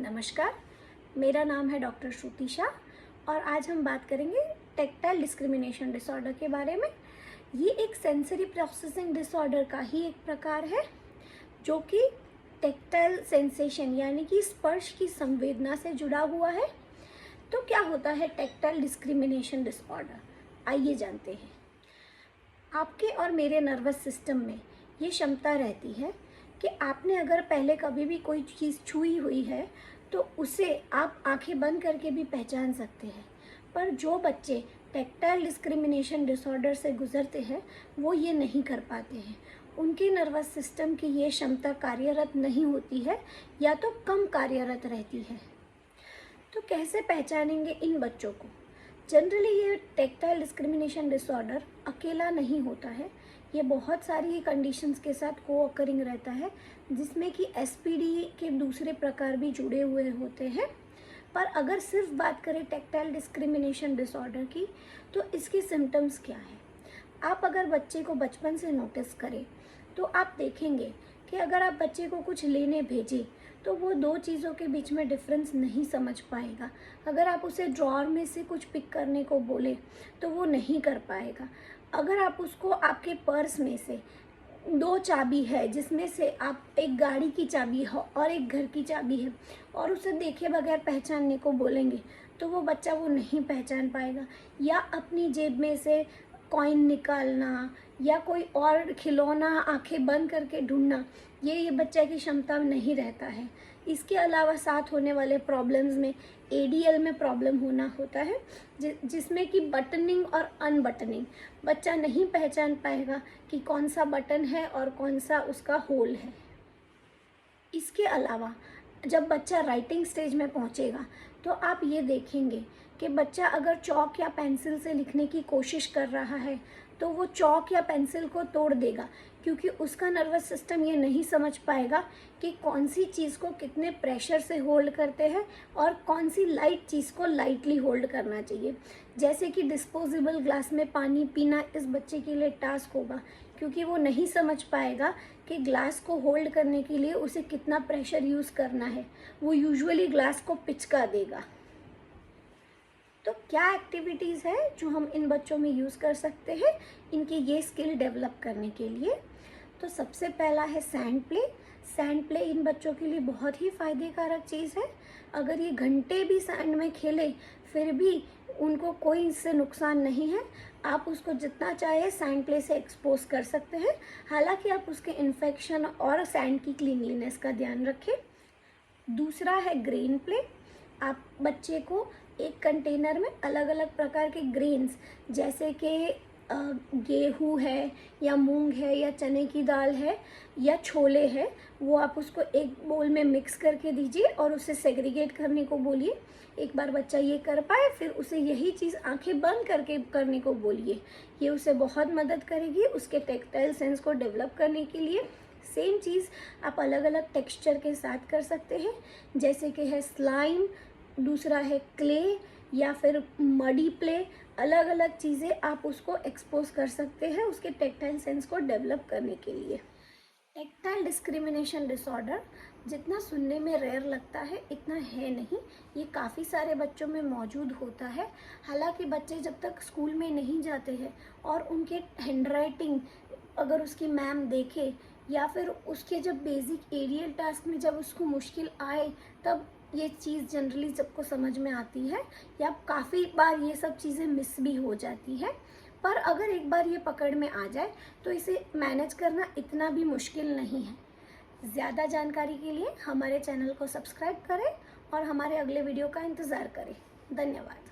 नमस्कार, मेरा नाम है डॉक्टर श्रुति शाह और आज हम बात करेंगे टैक्टाइल डिस्क्रिमिनेशन डिसऑर्डर के बारे में। ये एक सेंसरी प्रोसेसिंग डिसऑर्डर का ही एक प्रकार है जो कि टैक्टाइल सेंसेशन यानी कि स्पर्श की संवेदना से जुड़ा हुआ है। तो क्या होता है टैक्टाइल डिस्क्रिमिनेशन डिसऑर्डर, आइए जानते हैं। आपके और मेरे नर्वस सिस्टम में ये क्षमता रहती है कि आपने अगर पहले कभी भी कोई चीज़ छुई हुई है तो उसे आप आंखें बंद करके भी पहचान सकते हैं। पर जो बच्चे टैक्टाइल डिस्क्रिमिनेशन डिसऑर्डर से गुजरते हैं वो ये नहीं कर पाते हैं। उनके नर्वस सिस्टम की ये क्षमता कार्यरत नहीं होती है या तो कम कार्यरत रहती है। तो कैसे पहचानेंगे इन बच्चों को? जनरली ये टैक्टाइल डिस्क्रिमिनेशन डिसऑर्डर अकेला नहीं होता है, ये बहुत सारी कंडीशंस के साथ को अकरिंग रहता है जिसमें कि एसपीडी के दूसरे प्रकार भी जुड़े हुए होते हैं। पर अगर सिर्फ बात करें टैक्टाइल डिस्क्रिमिनेशन डिसऑर्डर की तो इसकी सिम्टम्स क्या है? आप अगर बच्चे को बचपन से नोटिस करें तो आप देखेंगे कि अगर आप बच्चे को कुछ लेने भेजें तो वो दो चीज़ों के बीच में डिफरेंस नहीं समझ पाएगा। अगर आप उसे ड्रॉअर में से कुछ पिक करने को बोले तो वो नहीं कर पाएगा। अगर आप उसको आपके पर्स में से दो चाबी है जिसमें से आप एक गाड़ी की चाबी हो और एक घर की चाबी है और उसे देखे बगैर पहचानने को बोलेंगे तो वो बच्चा वो नहीं पहचान पाएगा। या अपनी जेब में से कॉइन निकालना या कोई और खिलौना आंखें बंद करके ढूंढना, ये बच्चे की क्षमता नहीं रहता है। इसके अलावा साथ होने वाले प्रॉब्लम्स में एडीएल में प्रॉब्लम होना होता है जिसमें कि बटनिंग और अनबटनिंग, बच्चा नहीं पहचान पाएगा कि कौन सा बटन है और कौन सा उसका होल है। इसके अलावा जब बच्चा राइटिंग स्टेज में पहुंचेगा तो आप ये देखेंगे कि बच्चा अगर चॉक या पेंसिल से लिखने की कोशिश कर रहा है तो वो चॉक या पेंसिल को तोड़ देगा क्योंकि उसका नर्वस सिस्टम ये नहीं समझ पाएगा कि कौन सी चीज़ को कितने प्रेशर से होल्ड करते हैं और कौन सी लाइट चीज़ को लाइटली होल्ड करना चाहिए। जैसे कि डिस्पोजेबल ग्लास में पानी पीना इस बच्चे के लिए टास्क होगा क्योंकि वो नहीं समझ पाएगा कि ग्लास को होल्ड करने के लिए उसे कितना प्रेशर यूज़ करना है। वो यूजुअली ग्लास को पिचका देगा। तो क्या एक्टिविटीज़ है जो हम इन बच्चों में यूज़ कर सकते हैं इनके ये स्किल डेवलप करने के लिए? तो सबसे पहला है sand play. Sand play in बच्चों के लिए बहुत ही फ़ायदेकारक चीज़ है। अगर ये घंटे भी सैंड में खेले फिर भी उनको कोई इससे नुकसान नहीं है। आप उसको जितना चाहे सैंड प्ले से एक्सपोज कर सकते हैं, हालांकि आप उसके इन्फेक्शन और सैंड की क्लीनलीनेस का ध्यान रखें। दूसरा है ग्रेन प्ले। आप बच्चे को एक कंटेनर में अलग अलग प्रकार के ग्रेन्स जैसे कि गेहूँ है या मूंग है या चने की दाल है या छोले है, वो आप उसको एक बोल में मिक्स करके दीजिए और उसे सेग्रीगेट करने को बोलिए। एक बार बच्चा ये कर पाए फिर उसे यही चीज़ आंखें बंद करके करने को बोलिए। ये उसे बहुत मदद करेगी उसके टैक्टाइल सेंस को डेवलप करने के लिए। सेम चीज़ आप अलग अलग टेक्सचर के साथ कर सकते हैं जैसे कि है स्लाइम, दूसरा है क्ले या फिर मडी प्ले। अलग अलग चीज़ें आप उसको एक्सपोज कर सकते हैं उसके टैक्टाइल सेंस को डेवलप करने के लिए। टैक्टाइल डिस्क्रिमिनेशन डिसऑर्डर जितना सुनने में रेयर लगता है इतना है नहीं, ये काफ़ी सारे बच्चों में मौजूद होता है। हालांकि बच्चे जब तक स्कूल में नहीं जाते हैं और उनके हैंडराइटिंग अगर उसकी मैम देखे या फिर उसके जब बेसिक एरियल टास्क में जब उसको मुश्किल आए तब ये चीज़ जनरली सबको समझ में आती है या काफ़ी बार ये सब चीज़ें मिस भी हो जाती है। पर अगर एक बार ये पकड़ में आ जाए तो इसे मैनेज करना इतना भी मुश्किल नहीं है। ज़्यादा जानकारी के लिए हमारे चैनल को सब्सक्राइब करें और हमारे अगले वीडियो का इंतज़ार करें। धन्यवाद।